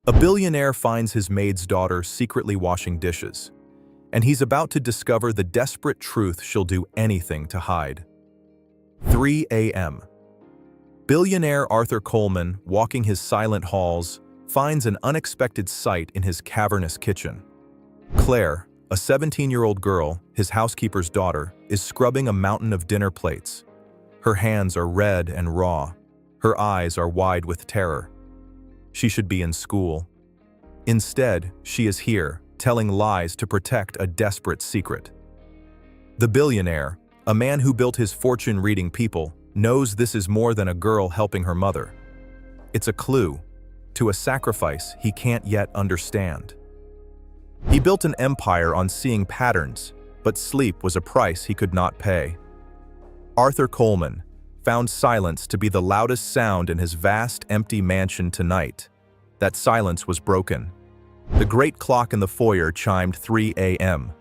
A billionaire finds his maid's daughter secretly washing dishes, and he's about to discover the desperate truth she'll do anything to hide. 3 a.m. Billionaire Arthur Coleman, walking his silent halls, finds an unexpected sight in his cavernous kitchen. Claire, a 17-year-old girl, his housekeeper's daughter, is scrubbing a mountain of dinner plates. Her hands are red and raw. Her eyes are wide with terror. She should be in school. Instead, she is here, telling lies to protect a desperate secret. The billionaire, a man who built his fortune reading people, knows this is more than a girl helping her mother. It's a clue to a sacrifice he can't yet understand. He built an empire on seeing patterns, but sleep was a price he could not pay. Arthur Coleman found silence to be the loudest sound in his vast, empty mansion tonight. That silence was broken. The great clock in the foyer chimed 3 a.m.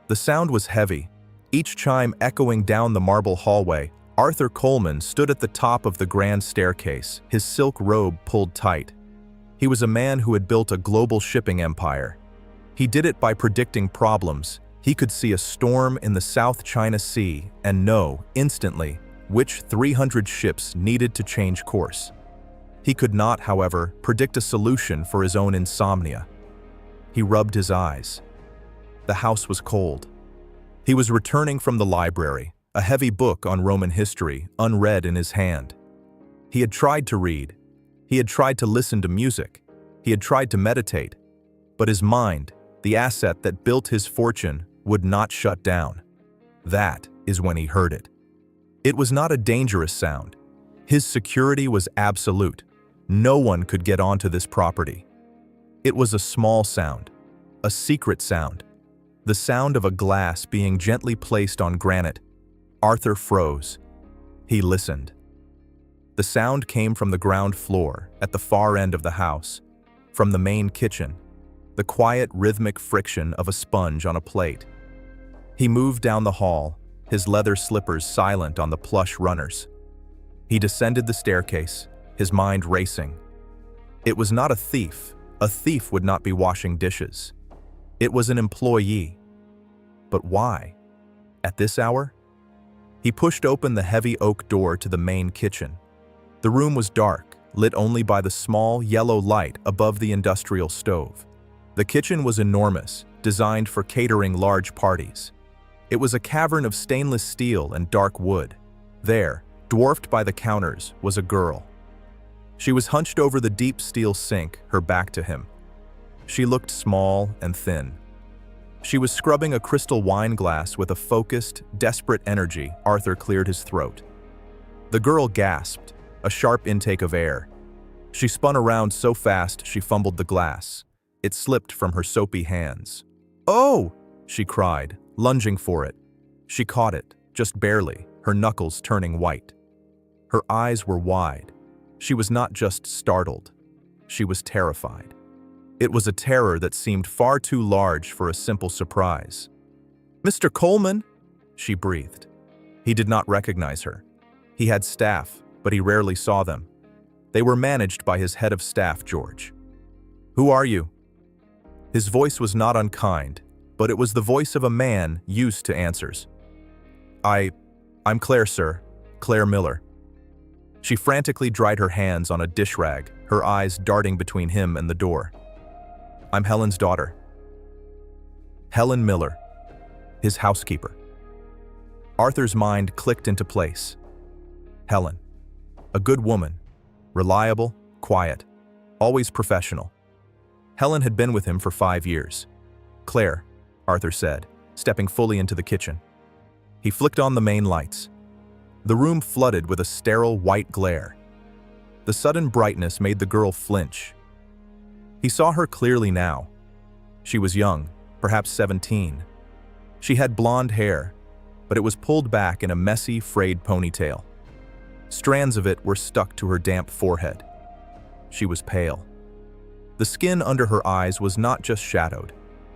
The sound was heavy, each chime echoing down the marble hallway. Arthur Coleman stood at the top of the grand staircase, his silk robe pulled tight. He was a man who had built a global shipping empire. He did it by predicting problems. He could see a storm in the South China Sea and know, instantly, which 300 ships needed to change course. He could not, however, predict a solution for his own insomnia. He rubbed his eyes. The house was cold. He was returning from the library, a heavy book on Roman history, unread in his hand. He had tried to read. He had tried to listen to music. He had tried to meditate. But his mind, the asset that built his fortune, would not shut down. That is when he heard it. It was not a dangerous sound. His security was absolute. No one could get onto this property. It was a small sound, a secret sound, the sound of a glass being gently placed on granite. Arthur froze. He listened. The sound came from the ground floor, at the far end of the house, from the main kitchen, the quiet, rhythmic friction of a sponge on a plate. He moved down the hall, his leather slippers silent on the plush runners. He descended the staircase, his mind racing. It was not a thief. A thief would not be washing dishes. It was an employee. But why? At this hour? He pushed open the heavy oak door to the main kitchen. The room was dark, lit only by the small, yellow light above the industrial stove. The kitchen was enormous, designed for catering large parties. It was a cavern of stainless steel and dark wood. There, dwarfed by the counters, was a girl. She was hunched over the deep steel sink, her back to him. She looked small and thin. She was scrubbing a crystal wine glass with a focused, desperate energy. Arthur cleared his throat. The girl gasped, a sharp intake of air. She spun around so fast she fumbled the glass. It slipped from her soapy hands. "Oh!" she cried, lunging for it. She caught it, just barely, her knuckles turning white. Her eyes were wide. She was not just startled. She was terrified. It was a terror that seemed far too large for a simple surprise. "Mr. Coleman," she breathed. He did not recognize her. He had staff, but he rarely saw them. They were managed by his head of staff, George. "Who are you?" His voice was not unkind, but it was the voice of a man used to answers. I'm Claire, sir. Claire Miller." She frantically dried her hands on a dish rag, her eyes darting between him and the door. "I'm Helen's daughter." Helen Miller, his housekeeper. Arthur's mind clicked into place. Helen, a good woman, reliable, quiet, always professional. Helen had been with him for 5 years. "Claire," Arthur said, stepping fully into the kitchen. He flicked on the main lights. The room flooded with a sterile white glare. The sudden brightness made the girl flinch. He saw her clearly now. She was young, perhaps 17. She had blonde hair, but it was pulled back in a messy, frayed ponytail. Strands of it were stuck to her damp forehead. She was pale. The skin under her eyes was not just shadowed.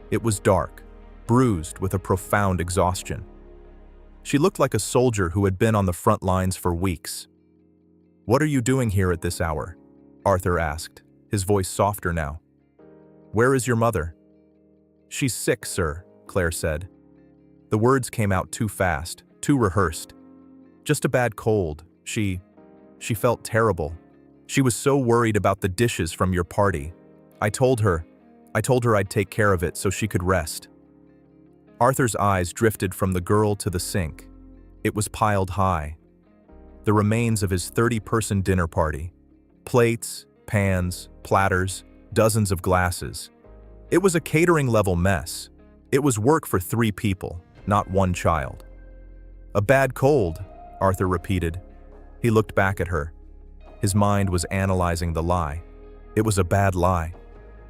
It was dark, bruised with a profound exhaustion. She looked like a soldier who had been on the front lines for weeks. "What are you doing here at this hour?" Arthur asked. his voice softer now. "Where is your mother?" "She's sick, sir," Claire said. The words came out too fast, too rehearsed. "Just a bad cold. She felt terrible. She was so worried about the dishes from your party. I told her I'd take care of it so she could rest." Arthur's eyes drifted from the girl to the sink. It was piled high. The remains of his 30-person dinner party. Plates, pans, platters, dozens of glasses. It was a catering-level mess. It was work for 3 people, not 1 child. "A bad cold," Arthur repeated. He looked back at her. His mind was analyzing the lie. It was a bad lie.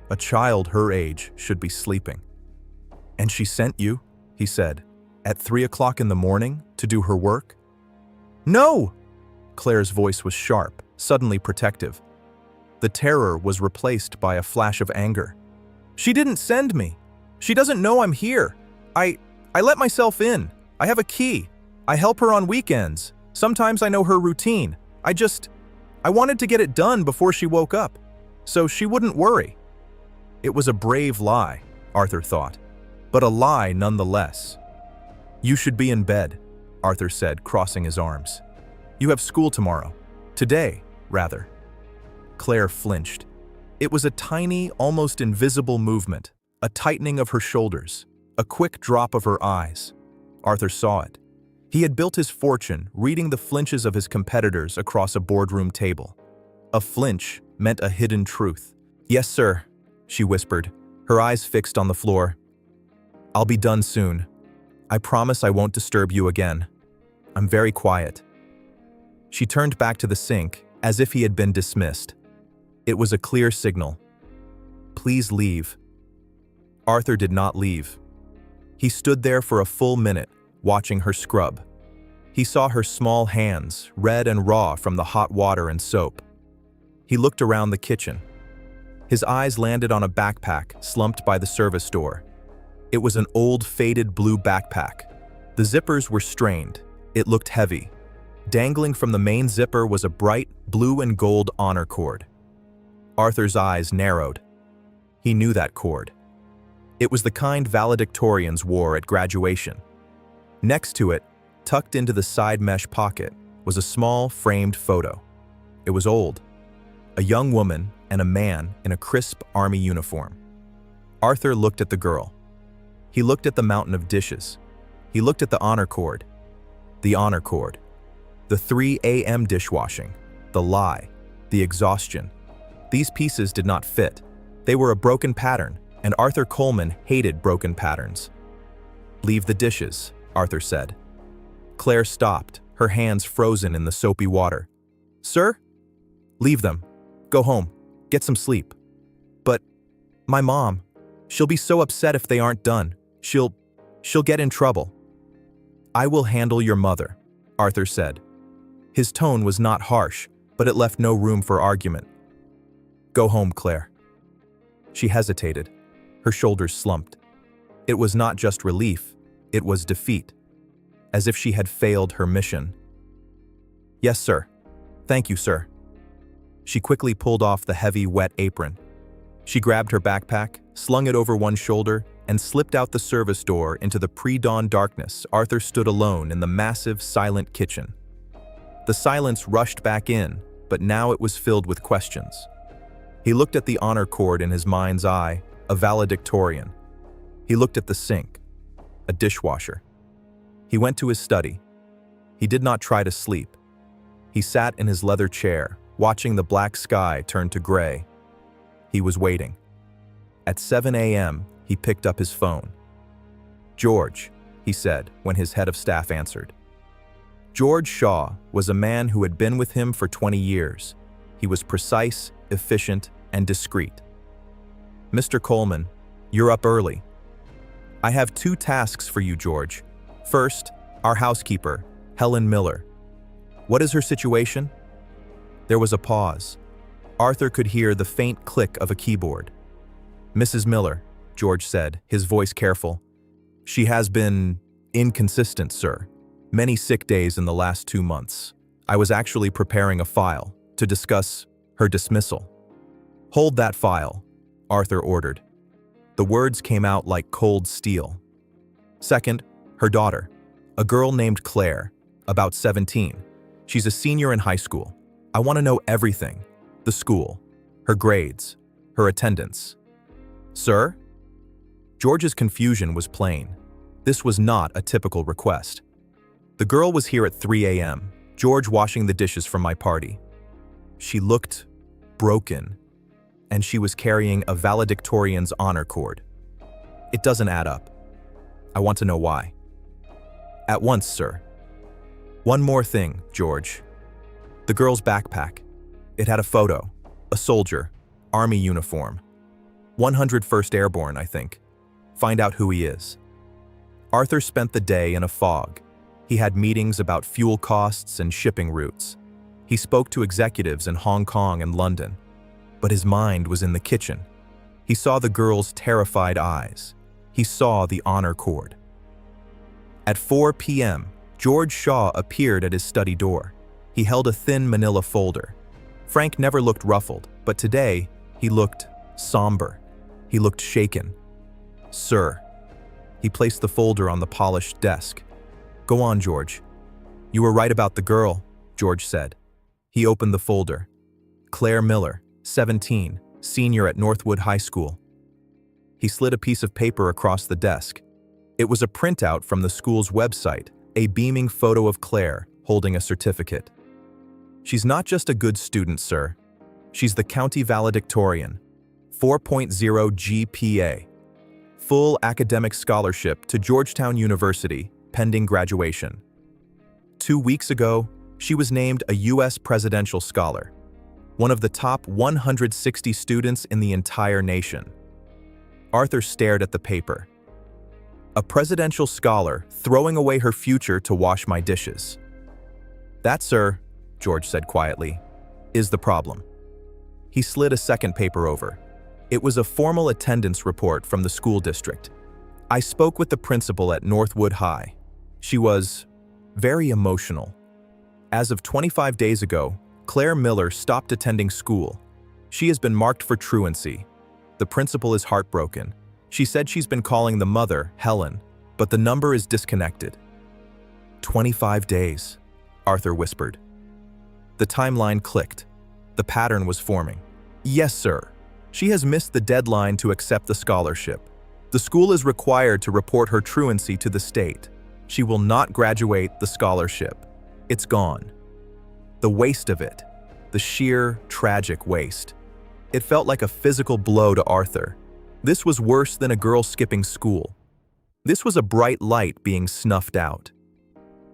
A child her age should be sleeping. "And she sent you," he said, "at 3 o'clock in the morning to do her work?" "No!" Claire's voice was sharp, suddenly protective. The terror was replaced by a flash of anger. "She didn't send me. She doesn't know I'm here. I let myself in. I have a key. I help her on weekends. Sometimes I know her routine. I wanted to get it done before she woke up, so she wouldn't worry." It was a brave lie, Arthur thought, but a lie nonetheless. "You should be in bed," Arthur said, crossing his arms. "You have school tomorrow. Today, rather." Claire flinched. It was a tiny, almost invisible movement, a tightening of her shoulders, a quick drop of her eyes. Arthur saw it. He had built his fortune reading the flinches of his competitors across a boardroom table. A flinch meant a hidden truth. "Yes, sir," she whispered, her eyes fixed on the floor. "I'll be done soon. I promise I won't disturb you again. I'm very quiet." She turned back to the sink, as if he had been dismissed. It was a clear signal. "Please leave." Arthur did not leave. He stood there for a full minute, watching her scrub. He saw her small hands, red and raw from the hot water and soap. He looked around the kitchen. His eyes landed on a backpack slumped by the service door. It was an old, faded blue backpack. The zippers were strained. It looked heavy. Dangling from the main zipper was a bright blue and gold honor cord. Arthur's eyes narrowed. He knew that cord. It was the kind valedictorians wore at graduation. Next to it, tucked into the side mesh pocket, was a small, framed photo. It was old. A young woman and a man in a crisp army uniform. Arthur looked at the girl. He looked at the mountain of dishes. He looked at the honor cord. The honor cord. The 3 a.m. dishwashing. The lie. The exhaustion. These pieces did not fit. They were a broken pattern, and Arthur Coleman hated broken patterns. "Leave the dishes," Arthur said. Claire stopped, her hands frozen in the soapy water. "Sir?" "Leave them. Go home. Get some sleep." "But my mom, she'll be so upset if they aren't done. She'll get in trouble." "I will handle your mother," Arthur said. His tone was not harsh, but it left no room for argument. "Go home, Claire." She hesitated. Her shoulders slumped. It was not just relief, it was defeat, as if she had failed her mission. "Yes, sir. Thank you, sir." She quickly pulled off the heavy, wet apron. She grabbed her backpack, slung it over one shoulder, and slipped out the service door into the pre-dawn darkness. Arthur stood alone in the massive, silent kitchen. The silence rushed back in, but now it was filled with questions. He looked at the honor cord in his mind's eye, a valedictorian. He looked at the sink, a dishwasher. He went to his study. He did not try to sleep. He sat in his leather chair, watching the black sky turn to gray. He was waiting. At 7 a.m., he picked up his phone. "George," he said when his head of staff answered. George Shaw was a man who had been with him for 20 years. He was precise, efficient, and discreet. "Mr. Coleman, you're up early. I have 2 tasks for you, George. First, our housekeeper, Helen Miller. What is her situation?" There was a pause. Arthur could hear the faint click of a keyboard. "Mrs. Miller," George said, his voice careful. "She has been inconsistent, sir. Many sick days in the last 2 months. I was actually preparing a file to discuss her dismissal." "Hold that file," Arthur ordered. The words came out like cold steel. Second, her daughter, a girl named Claire, about 17. She's a senior in high school. I want to know everything. The school, her grades, her attendance. Sir? George's confusion was plain. This was not a typical request. The girl was here at 3 a.m., George washing the dishes from my party. She looked broken, and she was carrying a valedictorian's honor cord. It doesn't add up. I want to know why. At once, sir. One more thing, George. The girl's backpack. It had a photo, a soldier, army uniform. 101st Airborne, I think. Find out who he is. Arthur spent the day in a fog. He had meetings about fuel costs and shipping routes. He spoke to executives in Hong Kong and London. But his mind was in the kitchen. He saw the girl's terrified eyes. He saw the honor cord. At 4 p.m., George Shaw appeared at his study door. He held a thin manila folder. Frank never looked ruffled, but today he looked somber. He looked shaken. Sir. He placed the folder on the polished desk. Go on, George. You were right about the girl, George said. He opened the folder. Claire Miller, 17, senior at Northwood High School. He slid a piece of paper across the desk. It was a printout from the school's website, a beaming photo of Claire holding a certificate. She's not just a good student, sir. She's the county valedictorian. 4.0 GPA. Full academic scholarship to Georgetown University, pending graduation. 2 weeks ago, she was named a U.S. presidential scholar, one of the top 160 students in the entire nation. Arthur stared at the paper. A presidential scholar throwing away her future to wash my dishes. That, sir, George said quietly, is the problem. He slid a second paper over. It was a formal attendance report from the school district. I spoke with the principal at Northwood High. She was very emotional. As of 25 days ago, Claire Miller stopped attending school. She has been marked for truancy. The principal is heartbroken. She said she's been calling the mother, Helen, but the number is disconnected. 25 days, Arthur whispered. The timeline clicked. The pattern was forming. Yes, sir. She has missed the deadline to accept the scholarship. The school is required to report her truancy to the state. She will not graduate the scholarship. It's gone. The waste of it. The sheer, tragic waste. It felt like a physical blow to Arthur. This was worse than a girl skipping school. This was a bright light being snuffed out.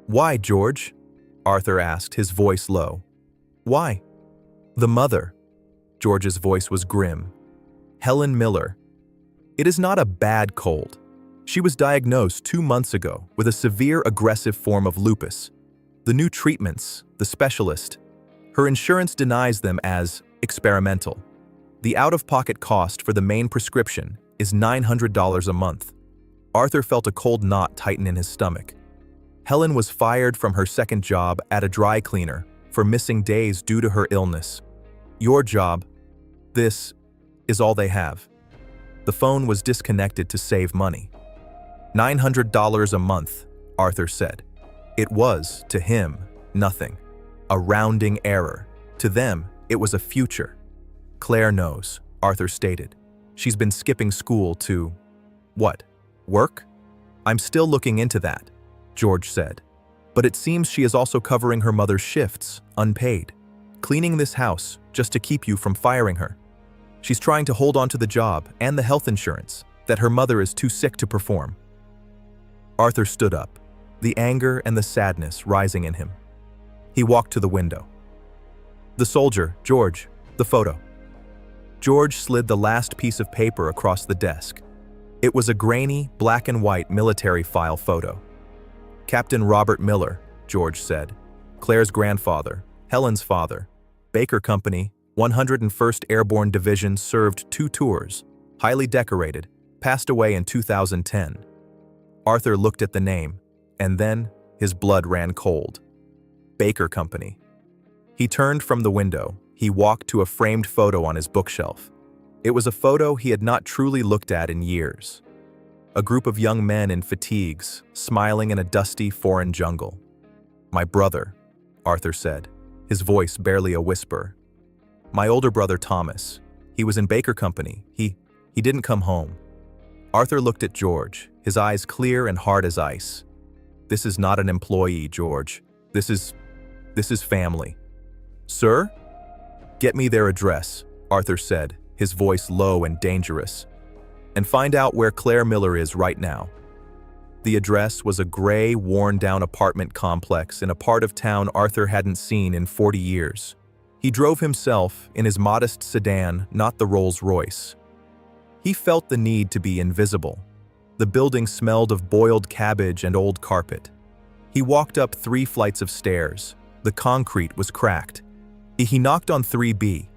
Why, George? Arthur asked, his voice low. Why? The mother. George's voice was grim. Helen Miller. It is not a bad cold. She was diagnosed 2 months ago with a severe aggressive form of lupus. The new treatments, the specialist, her insurance denies them as experimental. The out-of-pocket cost for the main prescription is $900 a month. Arthur felt a cold knot tighten in his stomach. Helen was fired from her second job at a dry cleaner for missing days due to her illness. Your job, this, is all they have. The phone was disconnected to save money. $900 a month, Arthur said. It was, to him, nothing. A rounding error. To them, it was a future. Claire knows, Arthur stated. She's been skipping school to… what? Work? I'm still looking into that, George said. But it seems she is also covering her mother's shifts, unpaid. Cleaning this house, just to keep you from firing her. She's trying to hold on to the job and the health insurance that her mother is too sick to perform. Arthur stood up, the anger and the sadness rising in him. He walked to the window. The soldier, George, the photo. George slid the last piece of paper across the desk. It was a grainy, black and white military file photo. Captain Robert Miller, George said. Claire's grandfather, Helen's father. Baker Company, 101st Airborne Division, served 2 tours, highly decorated, passed away in 2010. Arthur looked at the name, and then his blood ran cold. Baker Company. He turned from the window. He walked to a framed photo on his bookshelf. It was a photo he had not truly looked at in years. A group of young men in fatigues, smiling in a dusty foreign jungle. "My brother," Arthur said, his voice barely a whisper. "My older brother Thomas. He was in Baker Company. He didn't come home." Arthur looked at George, his eyes clear and hard as ice. "This is not an employee, George. This is family." "Sir?" "Get me their address," Arthur said, his voice low and dangerous. "And find out where Claire Miller is right now." The address was a gray, worn-down apartment complex in a part of town Arthur hadn't seen in 40 years. He drove himself in his modest sedan, not the Rolls-Royce. He felt the need to be invisible. The building smelled of boiled cabbage and old carpet. He walked up 3 flights of stairs. The concrete was cracked. He knocked on 3B.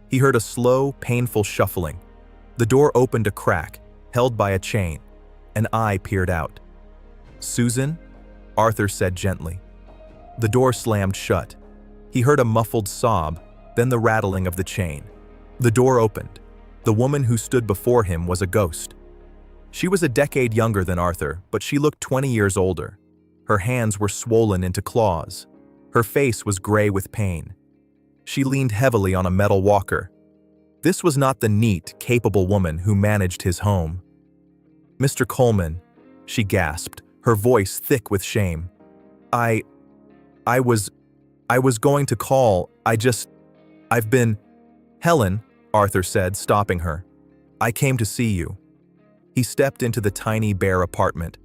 He heard a slow, painful shuffling. The door opened a crack, held by a chain. An eye peered out. "Susan?" Arthur said gently. The door slammed shut. He heard a muffled sob, then the rattling of the chain. The door opened. The woman who stood before him was a ghost. She was a decade younger than Arthur, but she looked 20 years older. Her hands were swollen into claws. Her face was gray with pain. She leaned heavily on a metal walker. This was not the neat, capable woman who managed his home. "Mr. Coleman," she gasped, her voice thick with shame. I was going to call. I've been..." "Helen," Arthur said, stopping her. "I came to see you." He stepped into the tiny, bare apartment.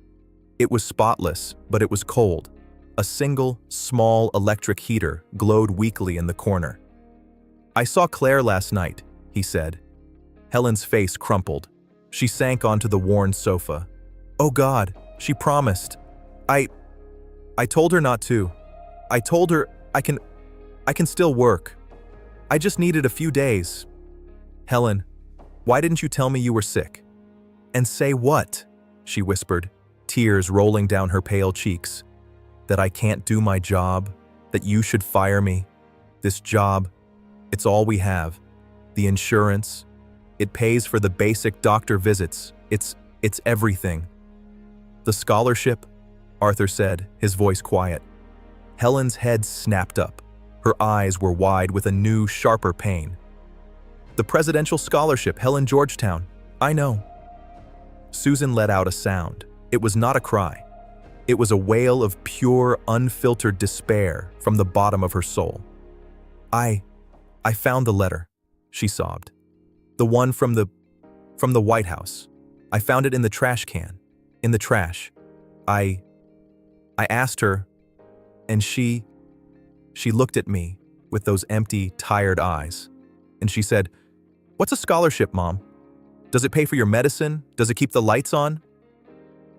It was spotless, but it was cold. A single, small electric heater glowed weakly in the corner. "I saw Claire last night," he said. Helen's face crumpled. She sank onto the worn sofa. "Oh God, she promised. I told her not to. I told her I can still work. I just needed a few days." "Helen, why didn't you tell me you were sick?" "And say what?" she whispered, tears rolling down her pale cheeks. "That I can't do my job, that you should fire me. This job, it's all we have. The insurance, it pays for the basic doctor visits. It's everything." "The scholarship," Arthur said, his voice quiet. Helen's head snapped up. Her eyes were wide with a new, sharper pain. "The presidential scholarship, Helen Georgetown. I know." Susan let out a sound. It was not a cry. It was a wail of pure, unfiltered despair from the bottom of her soul. I found the letter," she sobbed. "The one from the White House. I found it in the trash can. In the trash. I asked her, and she looked at me with those empty, tired eyes. And she said, 'What's a scholarship, Mom? Does it pay for your medicine? Does it keep the lights on?'"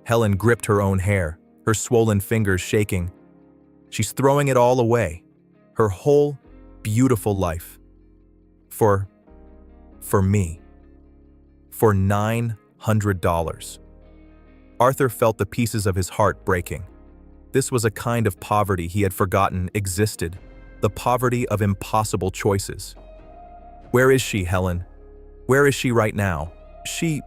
Helen gripped her own hair, her swollen fingers shaking. "She's throwing it all away. Her whole, beautiful life. For me. For $900. Arthur felt the pieces of his heart breaking. This was a kind of poverty he had forgotten existed, the poverty of impossible choices. "Where is she, Helen? Where is she right now?" She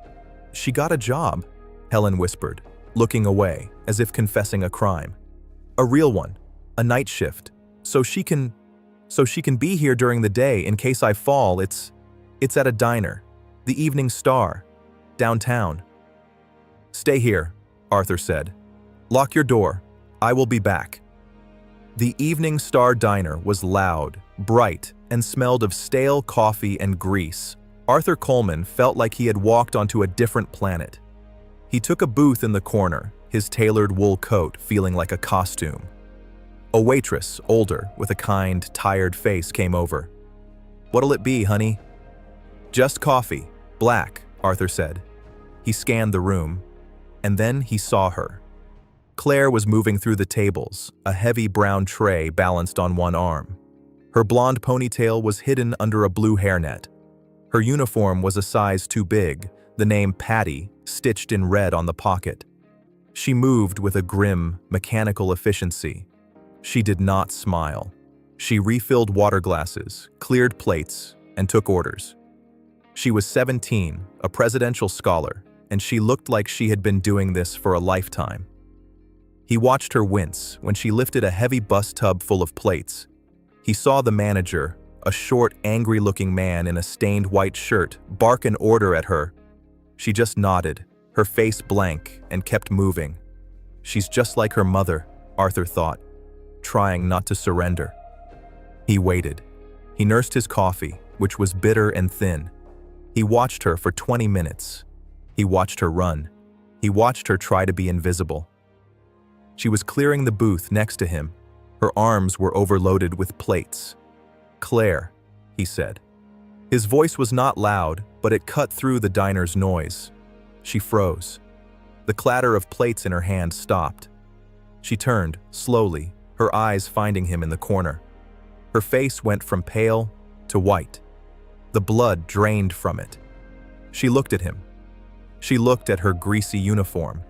got a job," Helen whispered, looking away, as if confessing a crime. "A real one, a night shift, so she can be here during the day in case I fall. It's at a diner, the Evening Star, downtown." "Stay here," Arthur said. "Lock your door. I will be back." The Evening Star diner was loud, bright, and smelled of stale coffee and grease. Arthur Coleman felt like he had walked onto a different planet. He took a booth in the corner, his tailored wool coat feeling like a costume. A waitress, older, with a kind, tired face, came over. "What'll it be, honey?" "Just coffee, black," Arthur said. He scanned the room, and then he saw her. Claire was moving through the tables, a heavy brown tray balanced on one arm. Her blonde ponytail was hidden under a blue hairnet. Her uniform was a size too big, the name Patty stitched in red on the pocket. She moved with a grim, mechanical efficiency. She did not smile. She refilled water glasses, cleared plates, and took orders. She was 17, a presidential scholar, and she looked like she had been doing this for a lifetime. He watched her wince when she lifted a heavy bus tub full of plates. He saw the manager, a short, angry-looking man in a stained white shirt, bark an order at her. She just nodded, her face blank, and kept moving. She's just like her mother, Arthur thought, trying not to surrender. He waited. He nursed his coffee, which was bitter and thin. He watched her for 20 minutes. He watched her run. He watched her try to be invisible. She was clearing the booth next to him. Her arms were overloaded with plates. "Claire," he said. His voice was not loud, but it cut through the diner's noise. She froze. The clatter of plates in her hand stopped. She turned, slowly, her eyes finding him in the corner. Her face went from pale to white. The blood drained from it. She looked at him. She looked at her greasy uniform.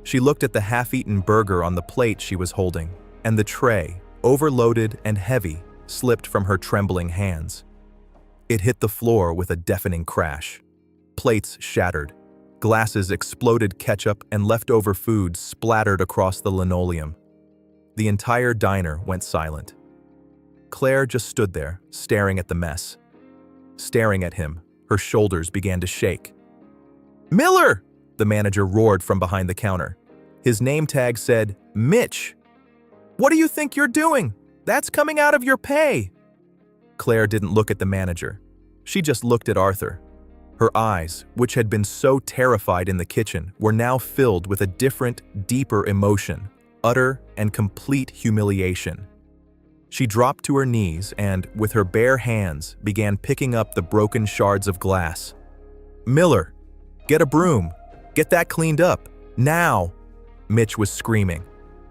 She looked at the half-eaten burger on the plate she was holding, and the tray, overloaded and heavy, slipped from her trembling hands. It hit the floor with a deafening crash. Plates shattered. Glasses exploded, ketchup and leftover food splattered across the linoleum. The entire diner went silent. Claire just stood there, staring at the mess. Staring at him, her shoulders began to shake. "Miller!" the manager roared from behind the counter. His name tag said, "Mitch! What do you think you're doing? That's coming out of your pay!" Claire didn't look at the manager. She just looked at Arthur. Her eyes, which had been so terrified in the kitchen, were now filled with a different, deeper emotion, utter and complete humiliation. She dropped to her knees and, with her bare hands, began picking up the broken shards of glass. "Miller, get a broom. Get that cleaned up. Now!" Mitch was screaming.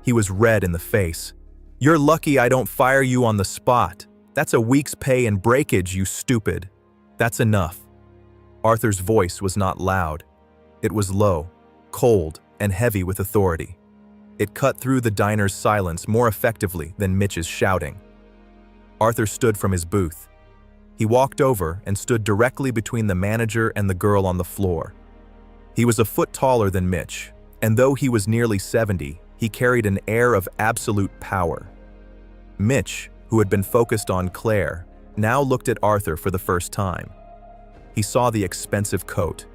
He was red in the face. "You're lucky I don't fire you on the spot. That's a week's pay and breakage, you stupid. That's enough." Arthur's voice was not loud. It was low, cold, and heavy with authority. It cut through the diner's silence more effectively than Mitch's shouting. Arthur stood from his booth. He walked over and stood directly between the manager and the girl on the floor. He was a foot taller than Mitch, and though he was nearly 70, he carried an air of absolute power. Mitch, who had been focused on Claire, now looked at Arthur for the first time. He saw the expensive coat.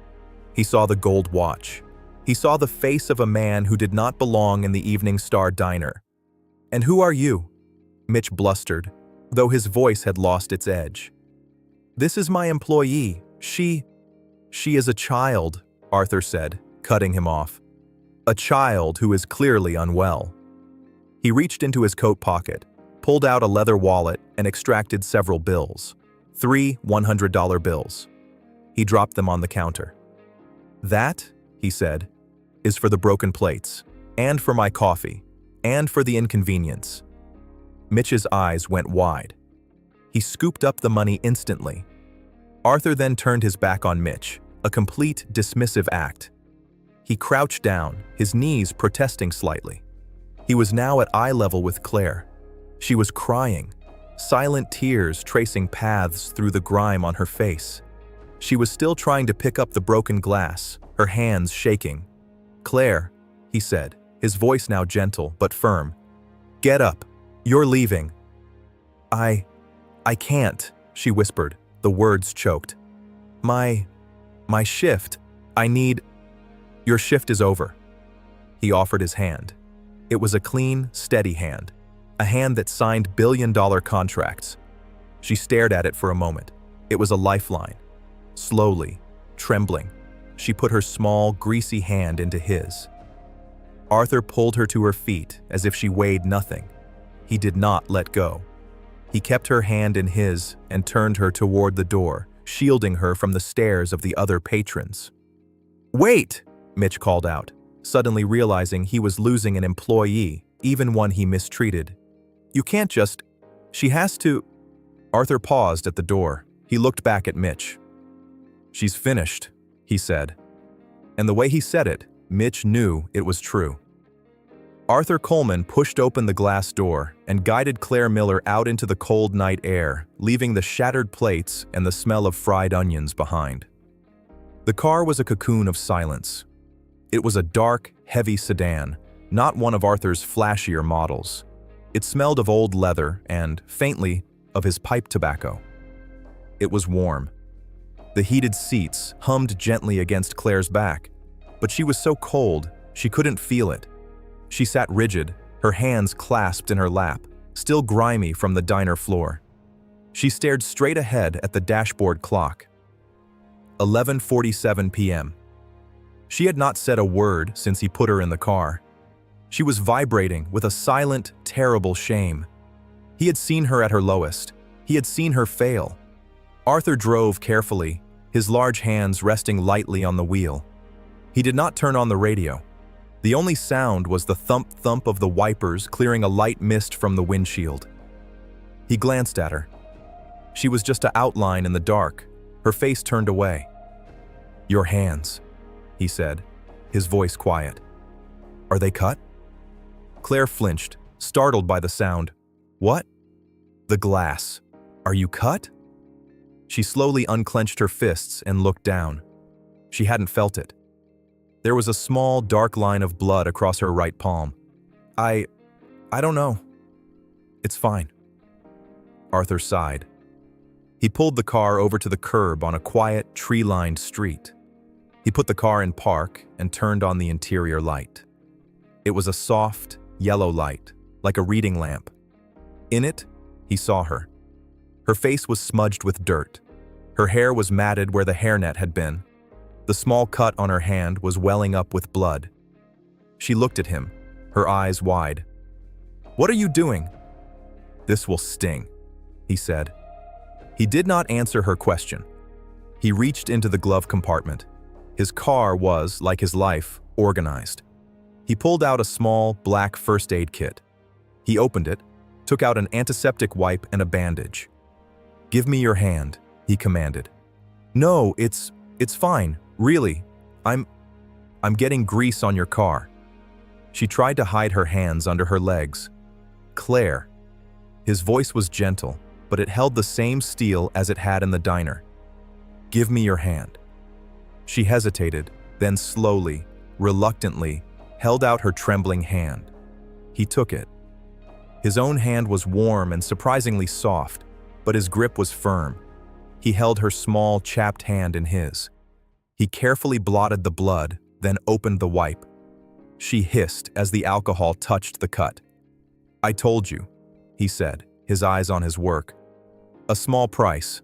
He saw the gold watch. He saw the face of a man who did not belong in the Evening Star diner. "And who are you?" Mitch blustered, though his voice had lost its edge. "This is my employee. She is a child," Arthur said, cutting him off. "A child who is clearly unwell." He reached into his coat pocket, pulled out a leather wallet, and extracted several bills. 3 $100 bills. He dropped them on the counter. "That," he said, "is for the broken plates, and for my coffee, and for the inconvenience." Mitch's eyes went wide. He scooped up the money instantly. Arthur then turned his back on Mitch, a complete dismissive act. He crouched down, his knees protesting slightly. He was now at eye level with Claire. She was crying, silent tears tracing paths through the grime on her face. She was still trying to pick up the broken glass, her hands shaking. "Claire," he said, his voice now gentle but firm. "Get up. You're leaving." I can't," she whispered, the words choked. My shift. I need..." "Your shift is over." He offered his hand. It was a clean, steady hand, a hand that signed billion-dollar contracts. She stared at it for a moment. It was a lifeline. Slowly, trembling, she put her small, greasy hand into his. Arthur pulled her to her feet as if she weighed nothing. He did not let go. He kept her hand in his and turned her toward the door, shielding her from the stares of the other patrons. "Wait!" Mitch called out, suddenly realizing he was losing an employee, even one he mistreated. "You can't just... She has to..." Arthur paused at the door. He looked back at Mitch. "She's finished," he said. And the way he said it, Mitch knew it was true. Arthur Coleman pushed open the glass door and guided Claire Miller out into the cold night air, leaving the shattered plates and the smell of fried onions behind. The car was a cocoon of silence. It was a dark, heavy sedan, not one of Arthur's flashier models. It smelled of old leather and, faintly, of his pipe tobacco. It was warm. The heated seats hummed gently against Claire's back, but she was so cold she couldn't feel it. She sat rigid, her hands clasped in her lap, still grimy from the diner floor. She stared straight ahead at the dashboard clock. 11:47 p.m. She had not said a word since he put her in the car. She was vibrating with a silent, terrible shame. He had seen her at her lowest. He had seen her fail. Arthur drove carefully, his large hands resting lightly on the wheel. He did not turn on the radio. The only sound was the thump-thump of the wipers clearing a light mist from the windshield. He glanced at her. She was just an outline in the dark, her face turned away. "Your hands," he said, his voice quiet. "Are they cut?" Claire flinched, startled by the sound. "What?" "The glass. Are you cut?" She slowly unclenched her fists and looked down. She hadn't felt it. There was a small, dark line of blood across her right palm. I don't know. It's fine." Arthur sighed. He pulled the car over to the curb on a quiet, tree-lined street. He put the car in park and turned on the interior light. It was a soft, yellow light, like a reading lamp. In it, he saw her. Her face was smudged with dirt. Her hair was matted where the hairnet had been. The small cut on her hand was welling up with blood. She looked at him, her eyes wide. "What are you doing?" "This will sting," he said. He did not answer her question. He reached into the glove compartment. His car was, like his life, organized. He pulled out a small, black first aid kit. He opened it, took out an antiseptic wipe and a bandage. "Give me your hand," he commanded. "No, it's fine. Really, I'm getting grease on your car." She tried to hide her hands under her legs. "Claire." His voice was gentle, but it held the same steel as it had in the diner. "Give me your hand." She hesitated, then slowly, reluctantly, held out her trembling hand. He took it. His own hand was warm and surprisingly soft, but his grip was firm. He held her small, chapped hand in his. He carefully blotted the blood, then opened the wipe. She hissed as the alcohol touched the cut. "I told you," he said, his eyes on his work. "A small price.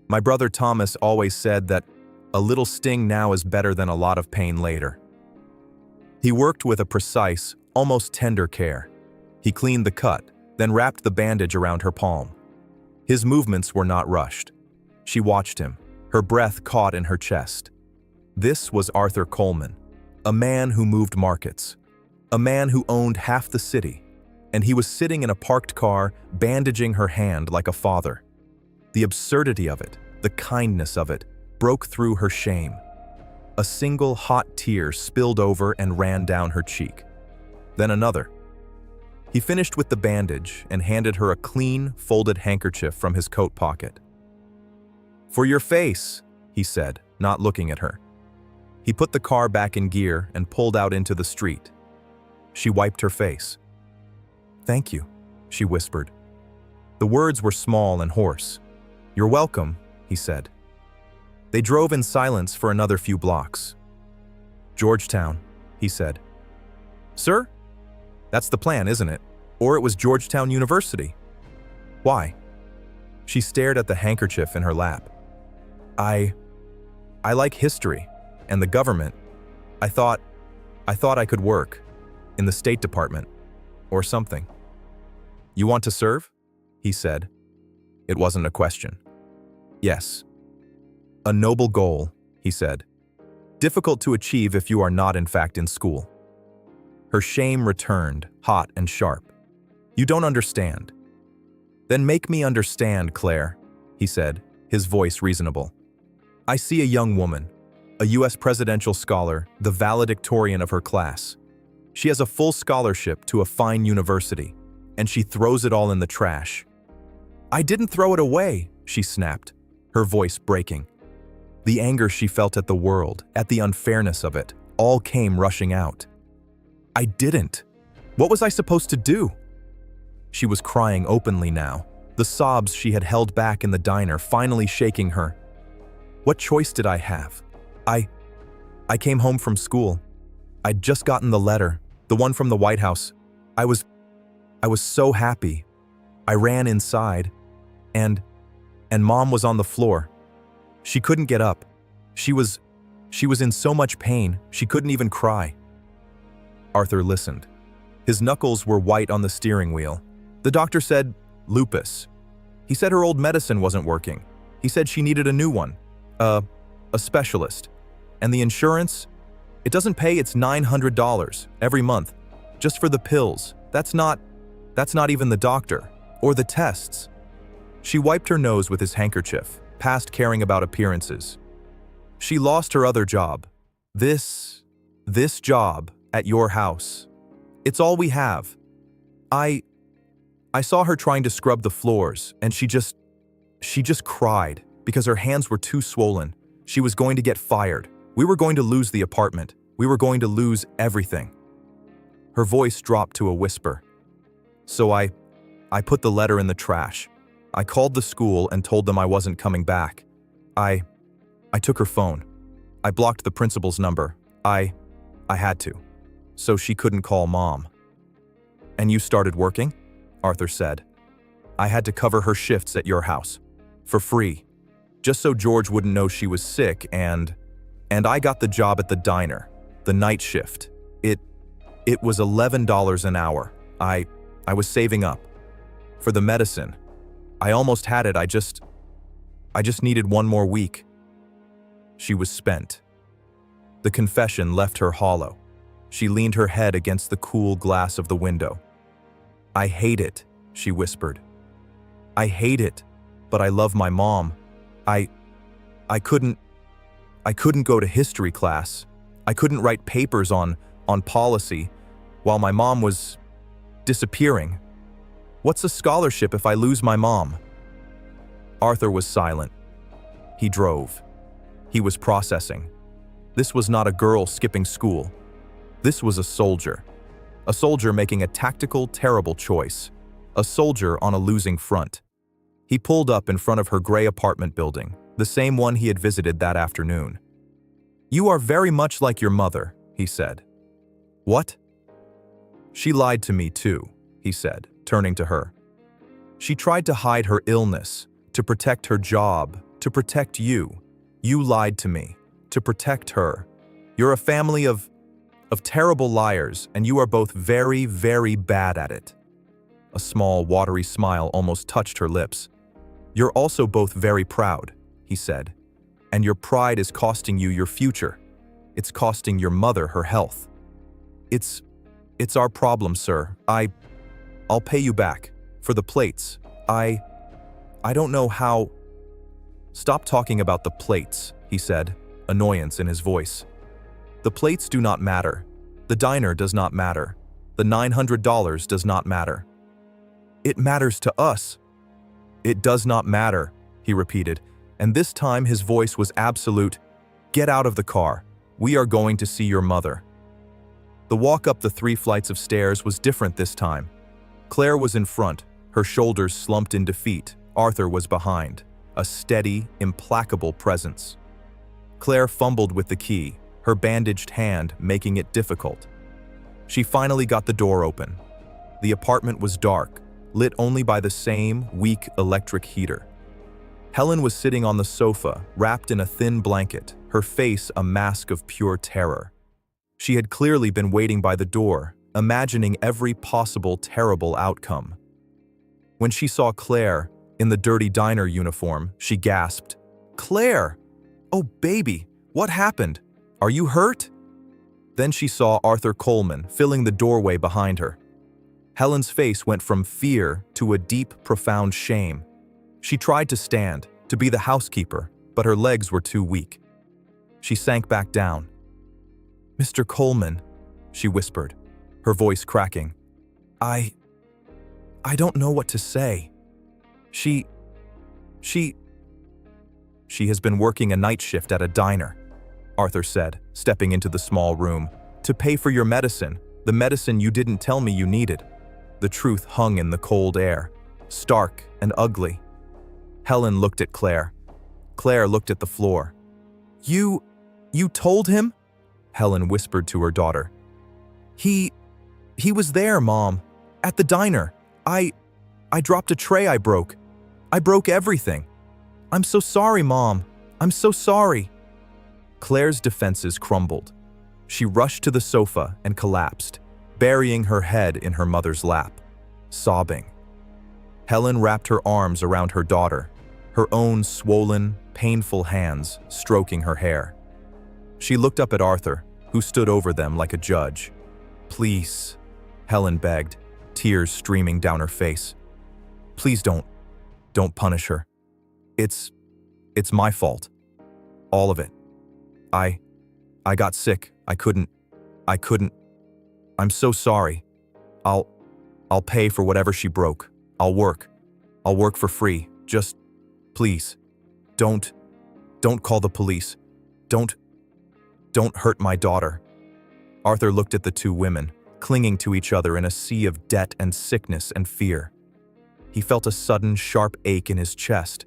My brother Thomas always said that a little sting now is better than a lot of pain later." He worked with a precise, almost tender care. He cleaned the cut, then wrapped the bandage around her palm. His movements were not rushed. She watched him, her breath caught in her chest. This was Arthur Coleman, a man who moved markets, a man who owned half the city, and he was sitting in a parked car, bandaging her hand like a father. The absurdity of it, the kindness of it, broke through her shame. A single hot tear spilled over and ran down her cheek. Then another. He finished with the bandage and handed her a clean, folded handkerchief from his coat pocket. "For your face," he said, not looking at her. He put the car back in gear and pulled out into the street. She wiped her face. "Thank you," she whispered. The words were small and hoarse. "You're welcome," he said. They drove in silence for another few blocks. "Georgetown," he said. "Sir? That's the plan, isn't it? Or it was Georgetown University." "Why?" She stared at the handkerchief in her lap. I like history and the government. I thought I could work in the State Department or something." "You want to serve?" he said. It wasn't a question. "Yes." "A noble goal," he said. "Difficult to achieve if you are not in fact in school." Her shame returned, hot and sharp. "You don't understand." "Then make me understand, Claire," he said, his voice reasonable. "I see a young woman, a U.S. presidential scholar, the valedictorian of her class. She has a full scholarship to a fine university, and she throws it all in the trash. I didn't throw it away, she snapped, her voice breaking. The anger she felt at the world, at the unfairness of it, all came rushing out. I didn't. What was I supposed to do? She was crying openly now, the sobs she had held back in the diner finally shaking her. What choice did I have? I came home from school. I'd just gotten the letter, the one from the White House. I was so happy. I ran inside, and Mom was on the floor. She couldn't get up. She was in so much pain, she couldn't even cry. Arthur listened. His knuckles were white on the steering wheel. The doctor said, lupus. He said her old medicine wasn't working. He said she needed a new one, a specialist. And the insurance? It doesn't pay its $900 every month, just for the pills. That's not even the doctor, or the tests. She wiped her nose with his handkerchief, past caring about appearances. She lost her other job. This job at your house. It's all we have. I saw her trying to scrub the floors, and she just cried because her hands were too swollen. She was going to get fired. We were going to lose the apartment. We were going to lose everything. Her voice dropped to a whisper. So I put the letter in the trash. I called the school and told them I wasn't coming back. I took her phone. I blocked the principal's number. I had to. So she couldn't call Mom. And you started working? Arthur said. I had to cover her shifts at your house. For free. Just so George wouldn't know she was sick, and I got the job at the diner, the night shift. It was $11 an hour. I was saving up. For the medicine. I almost had it, I just needed one more week. She was spent. The confession left her hollow. She leaned her head against the cool glass of the window. I hate it, she whispered. I hate it, but I love my mom. I couldn't go to history class. I couldn't write papers on policy while my mom was disappearing. What's a scholarship if I lose my mom? Arthur was silent. He drove. He was processing. This was not a girl skipping school. This was a soldier. A soldier making a tactical, terrible choice. A soldier on a losing front. He pulled up in front of her gray apartment building, the same one he had visited that afternoon. You are very much like your mother, he said. What? She lied to me too, he said, turning to her. She tried to hide her illness, to protect her job, to protect you. You lied to me, to protect her. You're a family of terrible liars, and you are both very, very bad at it. A small, watery smile almost touched her lips. You're also both very proud, he said. And your pride is costing you your future. It's costing your mother her health. It's our problem, sir. I'll pay you back. For the plates. I don't know how... Stop talking about the plates, he said, annoyance in his voice. The plates do not matter. The diner does not matter. The $900 does not matter. It matters to us. It does not matter, he repeated, and this time his voice was absolute. Get out of the car. We are going to see your mother. The walk up the 3 flights of stairs was different this time. Claire was in front, her shoulders slumped in defeat. Arthur was behind, a steady, implacable presence. Claire fumbled with the key, her bandaged hand making it difficult. She finally got the door open. The apartment was dark, lit only by the same weak electric heater. Helen was sitting on the sofa, wrapped in a thin blanket, her face a mask of pure terror. She had clearly been waiting by the door, imagining every possible terrible outcome. When she saw Claire, in the dirty diner uniform, she gasped, "Claire! Oh, baby, what happened? Are you hurt?" Then she saw Arthur Coleman filling the doorway behind her. Helen's face went from fear to a deep, profound shame. She tried to stand, to be the housekeeper, but her legs were too weak. She sank back down. "Mr. Coleman," she whispered. her voice cracking. I don't know what to say. She has been working a night shift at a diner, Arthur said, stepping into the small room, to pay for your medicine, the medicine you didn't tell me you needed. The truth hung in the cold air, stark and ugly. Helen looked at Claire. Claire looked at the floor. You told him? Helen whispered to her daughter. He was there, Mom, at the diner. I dropped a tray I broke. I broke everything. I'm so sorry, Mom. I'm so sorry. Claire's defenses crumbled. She rushed to the sofa and collapsed, burying her head in her mother's lap, sobbing. Helen wrapped her arms around her daughter, her own swollen, painful hands stroking her hair. She looked up at Arthur, who stood over them like a judge. Please, Helen begged, tears streaming down her face. Please don't punish her. It's my fault. All of it. I got sick. I couldn't. I'm so sorry. I'll pay for whatever she broke. I'll work for free. Just, please, don't call the police. Don't hurt my daughter. Arthur looked at the two women, clinging to each other in a sea of debt and sickness and fear. He felt a sudden, sharp ache in his chest.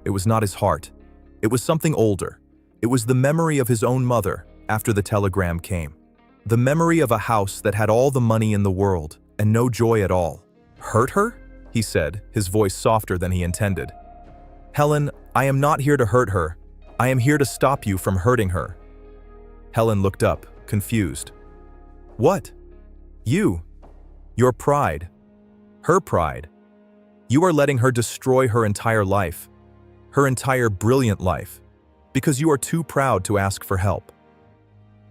It was not his heart. It was something older. It was the memory of his own mother after the telegram came. The memory of a house that had all the money in the world and no joy at all. Hurt her? He said, his voice softer than he intended. Helen, I am not here to hurt her. I am here to stop you from hurting her. Helen looked up, confused. What? You? Your pride. Her pride. You are letting her destroy her entire life. Her entire brilliant life. Because you are too proud to ask for help.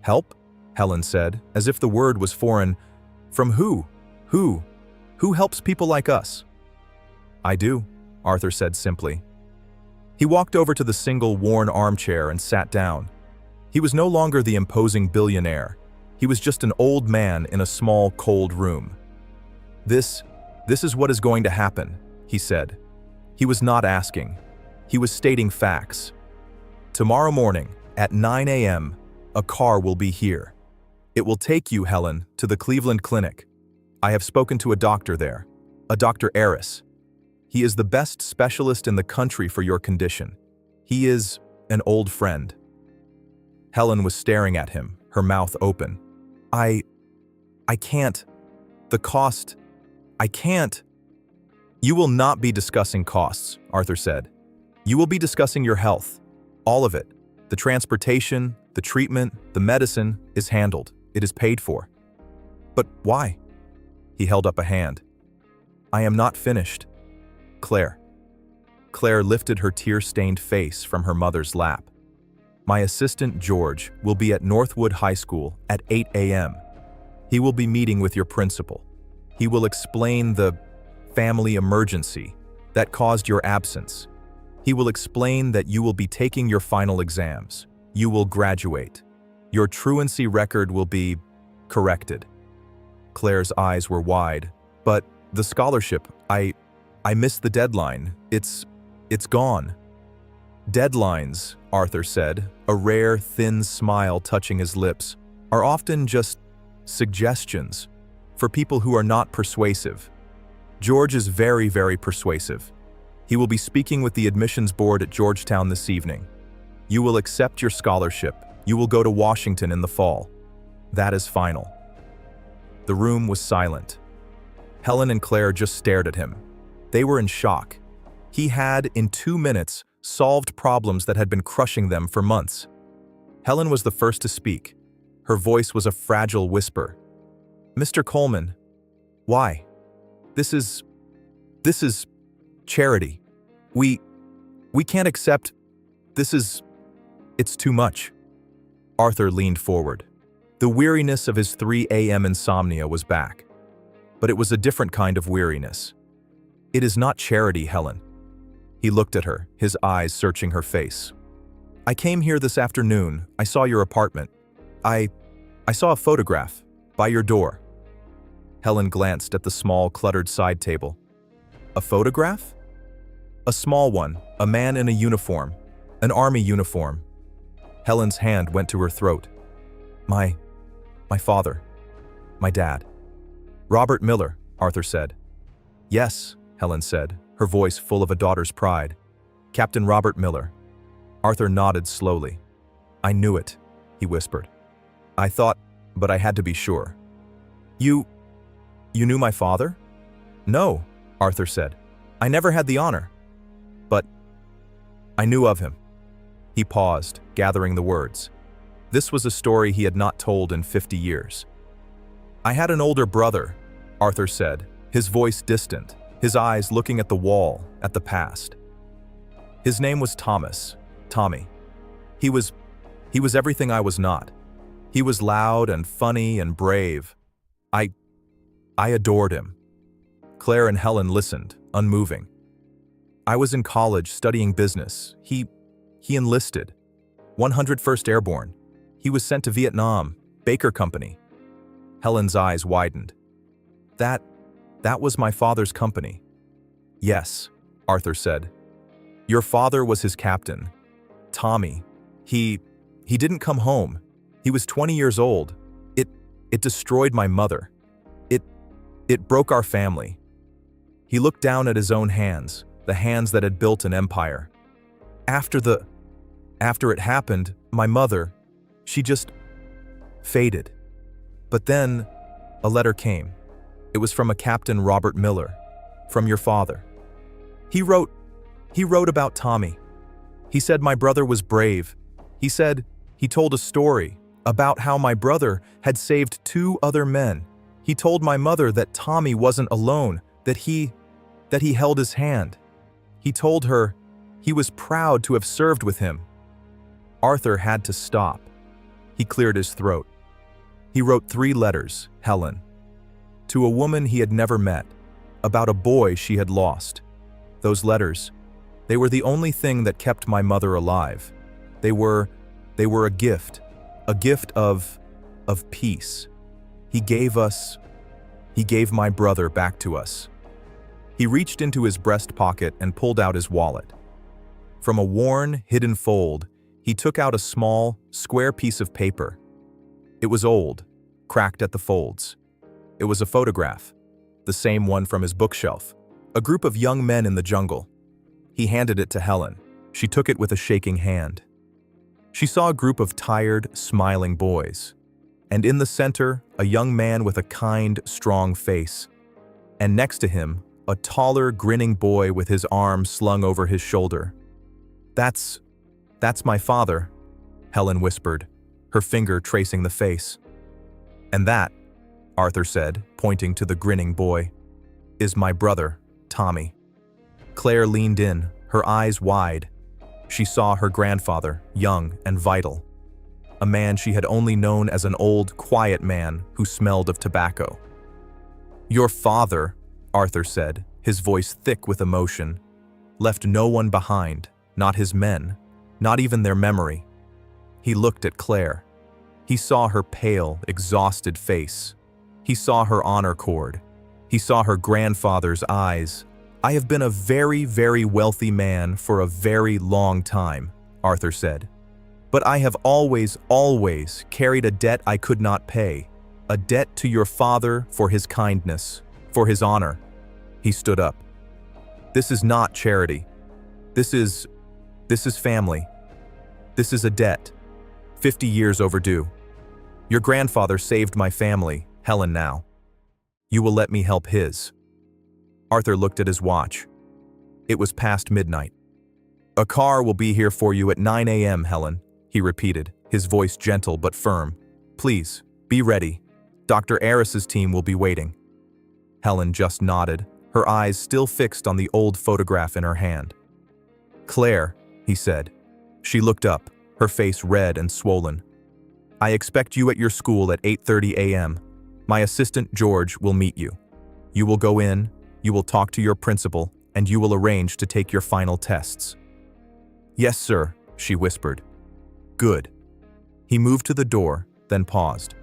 Help? Helen said, as if the word was foreign. From who? Who? Who helps people like us? I do, Arthur said simply. He walked over to the single worn armchair and sat down. He was no longer the imposing billionaire. He was just an old man in a small, cold room. This is what is going to happen, he said. He was not asking. He was stating facts. Tomorrow morning, at 9 a.m., a car will be here. It will take you, Helen, to the Cleveland Clinic. I have spoken to a doctor there, a Dr. Eris. He is the best specialist in the country for your condition. He is an old friend. Helen was staring at him, her mouth open. I can't. The cost. I can't. You will not be discussing costs, Arthur said. You will be discussing your health. All of it. The transportation, the treatment, the medicine is handled. It is paid for. But why? He held up a hand. I am not finished. Claire. Claire lifted her tear-stained face from her mother's lap. My assistant, George, will be at Northwood High School at 8 a.m. He will be meeting with your principal. He will explain the family emergency that caused your absence. He will explain that you will be taking your final exams. You will graduate. Your truancy record will be corrected. Claire's eyes were wide. But the scholarship, I missed the deadline. It's gone. Deadlines, Arthur said, a rare, thin smile touching his lips, are often just suggestions for people who are not persuasive. George is very, very persuasive. He will be speaking with the admissions board at Georgetown this evening. You will accept your scholarship. You will go to Washington in the fall. That is final. The room was silent. Helen and Claire just stared at him. They were in shock. He had, in 2 minutes, solved problems that had been crushing them for months. Helen was the first to speak. Her voice was a fragile whisper. Mr. Coleman, why? This is charity. We can't accept. It's too much. Arthur leaned forward. The weariness of his 3 a.m. insomnia was back. But it was a different kind of weariness. It is not charity, Helen. He looked at her, his eyes searching her face. I came here this afternoon. I saw your apartment. I saw a photograph by your door. Helen glanced at the small, cluttered side table. A photograph? A small one, a man in a uniform, an army uniform. Helen's hand went to her throat. My father. My dad. Robert Miller, Arthur said. Yes, Helen said, her voice full of a daughter's pride. Captain Robert Miller. Arthur nodded slowly. I knew it, he whispered. I thought, but I had to be sure. You knew my father? No, Arthur said. I never had the honor. But I knew of him. He paused, gathering the words. This was a story he had not told in 50 years. I had an older brother, Arthur said, his voice distant, his eyes looking at the wall, at the past. His name was Thomas, Tommy. He was everything I was not. He was loud and funny and brave. I adored him. Claire and Helen listened, unmoving. I was in college studying business. He enlisted. 101st Airborne. He was sent to Vietnam, Baker Company. Helen's eyes widened. That was my father's company. Yes, Arthur said. Your father was his captain. Tommy. He didn't come home. He was 20 years old. It destroyed my mother. It broke our family. He looked down at his own hands, the hands that had built an empire. After it happened, my mother, she just faded. But then a letter came. It was from a Captain Robert Miller, from your father. He wrote about Tommy. He said my brother was brave. He told a story about how my brother had saved 2 other men. He told my mother that Tommy wasn't alone, that he held his hand. He told her he was proud to have served with him. Arthur had to stop. He cleared his throat. He wrote 3 letters, Helen, to a woman he had never met, about a boy she had lost. Those letters, they were the only thing that kept my mother alive. They were a gift of peace. He gave my brother back to us. He reached into his breast pocket and pulled out his wallet. From a worn, hidden fold, he took out a small, square piece of paper. It was old, cracked at the folds. It was a photograph, the same one from his bookshelf. A group of young men in the jungle. He handed it to Helen. She took it with a shaking hand. She saw a group of tired, smiling boys. And in the center, a young man with a kind, strong face. And next to him, a taller, grinning boy with his arm slung over his shoulder. That's my father, Helen whispered, her finger tracing the face. And that, Arthur said, pointing to the grinning boy, is my brother, Tommy. Claire leaned in, her eyes wide. She saw her grandfather, young and vital. A man she had only known as an old, quiet man who smelled of tobacco. Your father, Arthur said, his voice thick with emotion, left no one behind, not his men, not even their memory. He looked at Claire. He saw her pale, exhausted face. He saw her honor cord. He saw her grandfather's eyes. I have been a very, very wealthy man for a very long time, Arthur said. But I have always carried a debt I could not pay, a debt to your father for his kindness, for his honor. He stood up. This is not charity. This is family. This is a debt, 50 years overdue. Your grandfather saved my family, Helen now. You will let me help his. Arthur looked at his watch. It was past midnight. A car will be here for you at 9 a.m., Helen, he repeated, his voice gentle but firm. Please, be ready. Dr. Aris's team will be waiting. Helen just nodded, her eyes still fixed on the old photograph in her hand. Claire, he said. She looked up, her face red and swollen. I expect you at your school at 8:30 a.m. My assistant, George, will meet you. You will go in, you will talk to your principal, and you will arrange to take your final tests. Yes, sir, she whispered. Good. He moved to the door, then paused.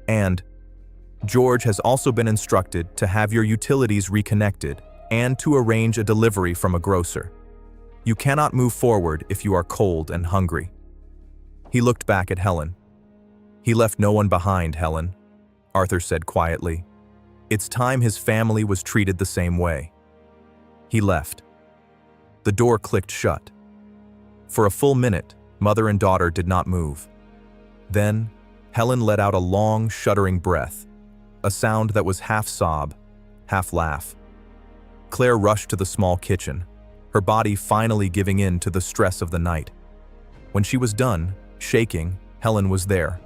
And George has also been instructed to have your utilities reconnected and to arrange a delivery from a grocer. You cannot move forward if you are cold and hungry." He looked back at Helen. "He left no one behind, Helen," Arthur said quietly. "It's time his family was treated the same way." He left. The door clicked shut. For a full minute, mother and daughter did not move. Then, Helen let out a long, shuddering breath, a sound that was half sob, half laugh. Claire rushed to the small kitchen, her body finally giving in to the stress of the night. When she was done, shaking, Helen was there,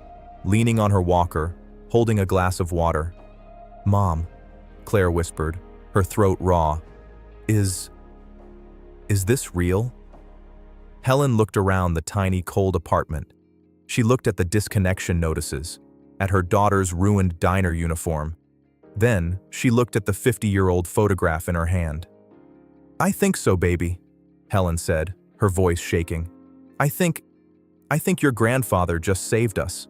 leaning on her walker, holding a glass of water. "Mom," Claire whispered, her throat raw. Is this real?" Helen looked around the tiny, cold apartment. She looked at the disconnection notices, at her daughter's ruined diner uniform. Then, she looked at the 50-year-old photograph in her hand. "I think so, baby," Helen said, her voice shaking. I think your grandfather just saved us."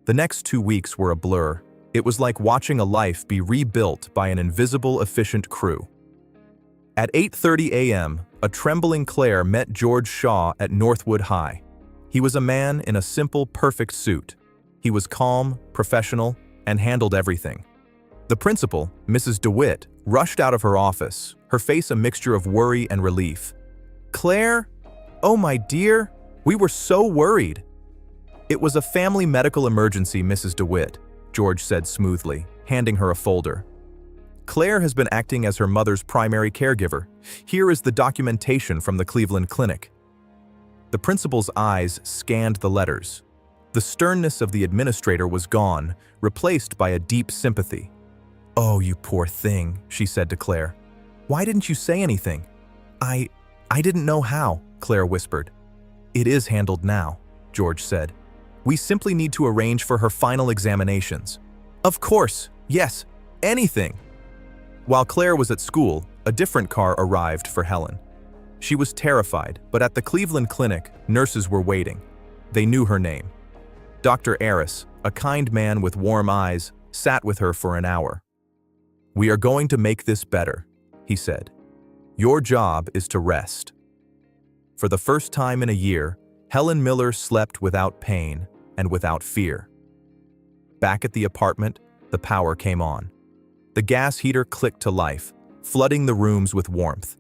The next 2 weeks were a blur. It was like watching a life be rebuilt by an invisible, efficient crew. At 8:30 a.m., a trembling Claire met George Shaw at Northwood High. He was a man in a simple, perfect suit. He was calm, professional, and handled everything. The principal, Mrs. DeWitt, rushed out of her office, her face a mixture of worry and relief. "Claire? Oh, my dear, we were so worried." "It was a family medical emergency, Mrs. DeWitt," George said smoothly, handing her a folder. "Claire has been acting as her mother's primary caregiver. Here is the documentation from the Cleveland Clinic." The principal's eyes scanned the letters. The sternness of the administrator was gone, replaced by a deep sympathy. "Oh, you poor thing," she said to Claire. "Why didn't you say anything?" I didn't know how," Claire whispered. "It is handled now," George said. "We simply need to arrange for her final examinations." "Of course, yes, anything." While Claire was at school, a different car arrived for Helen. She was terrified, but at the Cleveland Clinic, nurses were waiting. They knew her name. Dr. Aris, a kind man with warm eyes, sat with her for an hour. "We are going to make this better," he said. "Your job is to rest." For the first time in a year, Helen Miller slept without pain and without fear. Back at the apartment, the power came on. The gas heater clicked to life, flooding the rooms with warmth.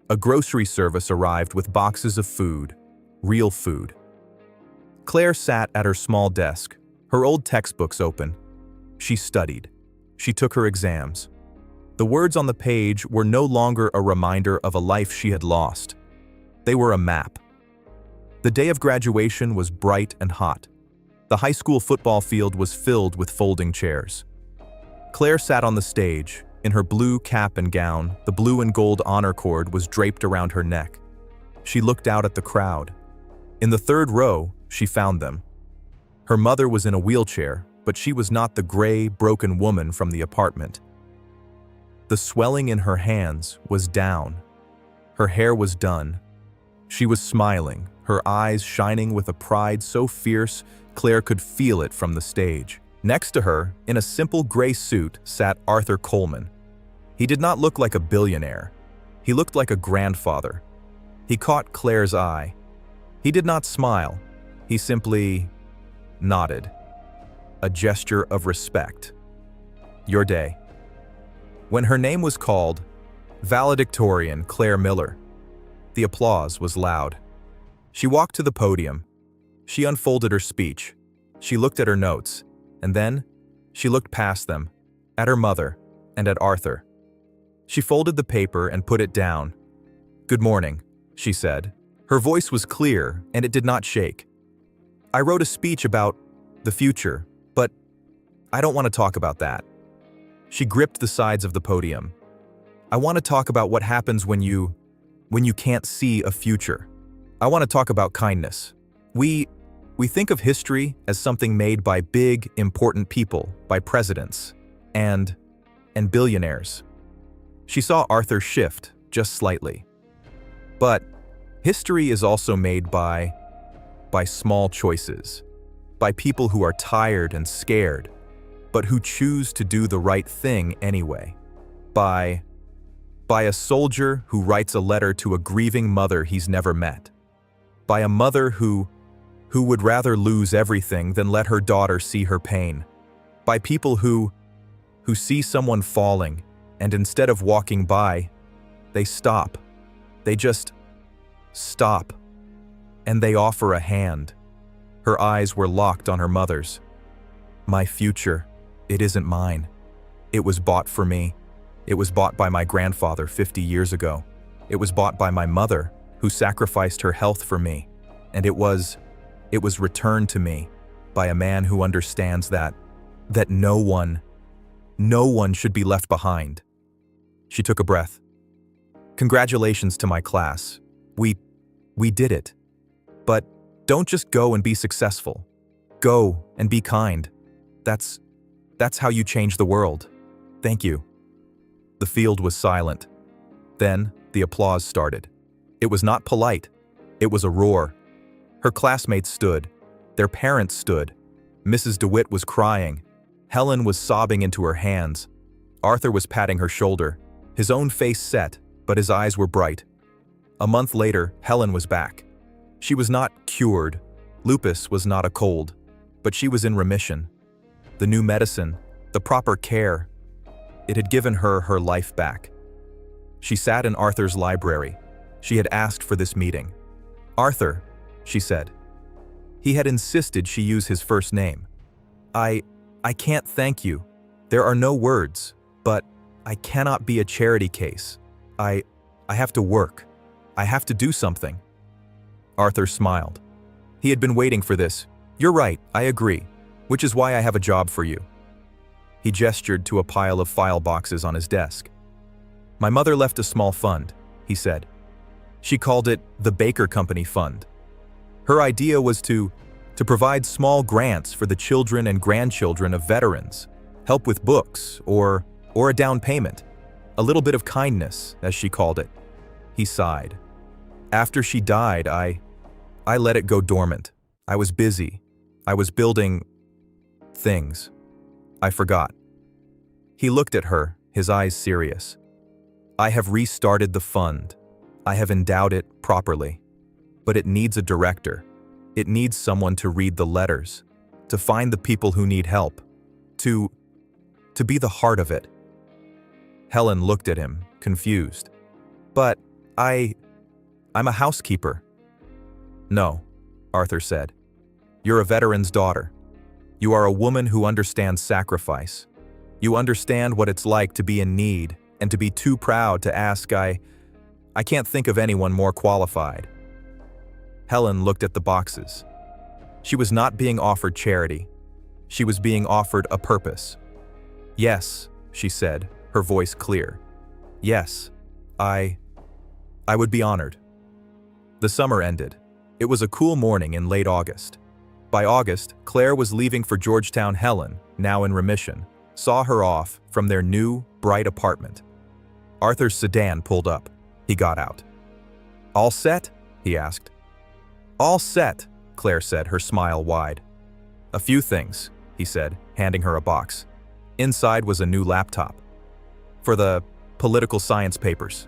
A grocery service arrived with boxes of food, real food. Claire sat at her small desk, her old textbooks open. She studied. She took her exams. The words on the page were no longer a reminder of a life she had lost. They were a map. The day of graduation was bright and hot. The high school football field was filled with folding chairs. Claire sat on the stage. In her blue cap and gown, the blue and gold honor cord was draped around her neck. She looked out at the crowd. In the third row, she found them. Her mother was in a wheelchair, but she was not the gray, broken woman from the apartment. The swelling in her hands was down. Her hair was done. She was smiling, her eyes shining with a pride so fierce Claire could feel it from the stage. Next to her, in a simple gray suit, sat Arthur Coleman. He did not look like a billionaire. He looked like a grandfather. He caught Claire's eye. He did not smile. He simply nodded. A gesture of respect. "Your day." When her name was called, valedictorian Claire Miller, the applause was loud. She walked to the podium. She unfolded her speech. She looked at her notes, and then she looked past them, at her mother and at Arthur. She folded the paper and put it down. "Good morning," she said. Her voice was clear, and it did not shake. "I wrote a speech about the future, but I don't want to talk about that." She gripped the sides of the podium. "I want to talk about what happens when you can't see a future. I want to talk about kindness. We think of history as something made by big, important people, by presidents, and billionaires." She saw Arthur shift, just slightly. "But history is also made by small choices, by people who are tired and scared, but who choose to do the right thing anyway. By a soldier who writes a letter to a grieving mother he's never met. By a mother who would rather lose everything than let her daughter see her pain. By people who see someone falling, and instead of walking by, they stop. They just stop. And they offer a hand. Her eyes were locked on her mother's. My future, it isn't mine. It was bought for me. It was bought by my grandfather 50 years ago. It was bought by my mother, who sacrificed her health for me. And it was returned to me by a man who understands that no one should be left behind. She took a breath. Congratulations to my class. We did it. But don't just go and be successful. Go and be kind. That's how you change the world. Thank you. The field was silent. Then the applause started. It was not polite. It was a roar. Her classmates stood. Their parents stood. Mrs. DeWitt was crying. Helen was sobbing into her hands. Arthur was patting her shoulder. His own face set, but his eyes were bright. A month later, Helen was back. She was not cured. Lupus was not a cold, but she was in remission. The new medicine, the proper care, it had given her her life back. She sat in Arthur's library. She had asked for this meeting. Arthur, she said. He had insisted she use his first name. I can't thank you. There are no words, but I cannot be a charity case. I have to work. I have to do something. Arthur smiled. He had been waiting for this. You're right, I agree, which is why I have a job for you. He gestured to a pile of file boxes on his desk. My mother left a small fund, he said. She called it the Baker Company Fund. Her idea was to provide small grants for the children and grandchildren of veterans, help with books, or a down payment. A little bit of kindness, as she called it. He sighed. After she died, I let it go dormant. I was busy. I was building things. I forgot. He looked at her, his eyes serious. I have restarted the fund. I have endowed it properly. But it needs a director. It needs someone to read the letters, to find the people who need help, to be the heart of it. Helen looked at him, confused. But I'm a housekeeper. No, Arthur said. You're a veteran's daughter. You are a woman who understands sacrifice. You understand what it's like to be in need and to be too proud to ask. I can't think of anyone more qualified. Helen looked at the boxes. She was not being offered charity. She was being offered a purpose. Yes, she said, her voice clear. Yes, I would be honored. The summer ended. It was a cool morning in late August. By August, Claire was leaving for Georgetown. Helen, now in remission, saw her off from their new, bright apartment. Arthur's sedan pulled up. He got out. All set? He asked. All set, Claire said, her smile wide. A few things, he said, handing her a box. Inside was a new laptop. For the political science papers.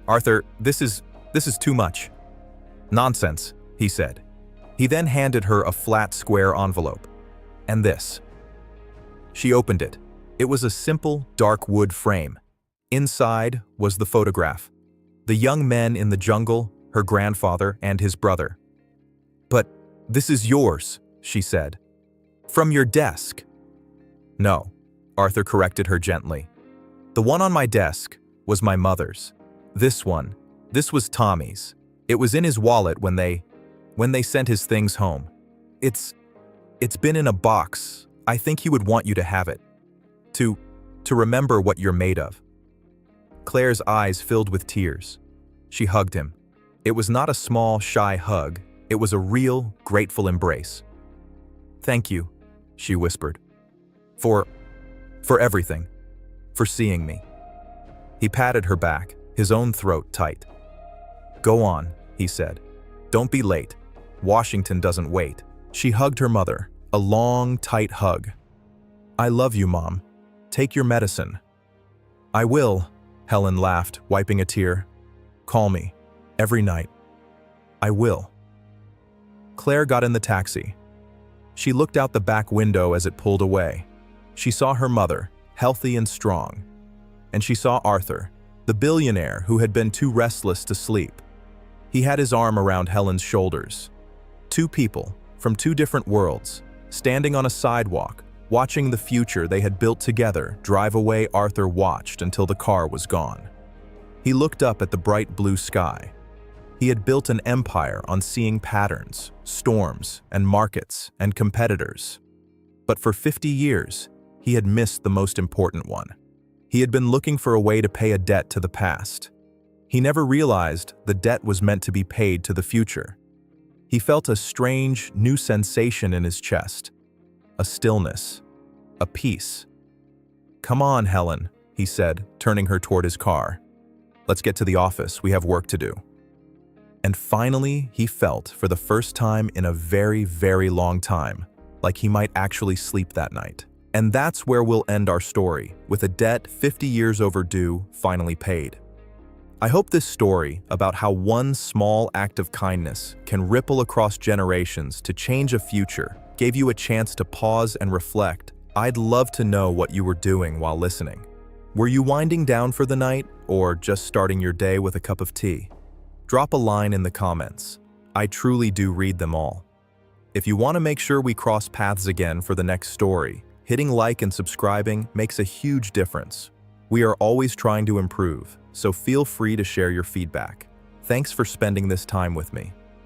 Arthur, this is too much. Nonsense, he said. He then handed her a flat, square envelope. And this. She opened it. It was a simple, dark wood frame. Inside was the photograph. The young men in the jungle, her grandfather and his brother. But this is yours, she said. From your desk. No, Arthur corrected her gently. The one on my desk was my mother's. This was Tommy's. It was in his wallet when they sent his things home. It's been in a box. I think he would want you to have it. To remember what you're made of. Claire's eyes filled with tears. She hugged him. It was not a small, shy hug. It was a real, grateful embrace. Thank you, she whispered. For everything. For seeing me. He patted her back, his own throat tight. Go on, he said. Don't be late. Washington doesn't wait. She hugged her mother, a long, tight hug. I love you, Mom. Take your medicine. I will, Helen laughed, wiping a tear. Call me. Every night. I will. Claire got in the taxi. She looked out the back window as it pulled away. She saw her mother, healthy and strong. And she saw Arthur, the billionaire who had been too restless to sleep. He had his arm around Helen's shoulders. Two people, from two different worlds, standing on a sidewalk, watching the future they had built together drive away. Arthur watched until the car was gone. He looked up at the bright blue sky. He had built an empire on seeing patterns, storms, and markets, and competitors. But for 50 years, he had missed the most important one. He had been looking for a way to pay a debt to the past. He never realized the debt was meant to be paid to the future. He felt a strange, new sensation in his chest. A stillness. A peace. Come on, Helen, he said, turning her toward his car. Let's get to the office. We have work to do. And finally, he felt, for the first time in a very, very long time, like he might actually sleep that night. And that's where we'll end our story, with a debt 50 years overdue finally paid. I hope this story about how one small act of kindness can ripple across generations to change a future gave you a chance to pause and reflect. I'd love to know what you were doing while listening. Were you winding down for the night, or just starting your day with a cup of tea? Drop a line in the comments. I truly do read them all. If you want to make sure we cross paths again for the next story, hitting like and subscribing makes a huge difference. We are always trying to improve, so feel free to share your feedback. Thanks for spending this time with me.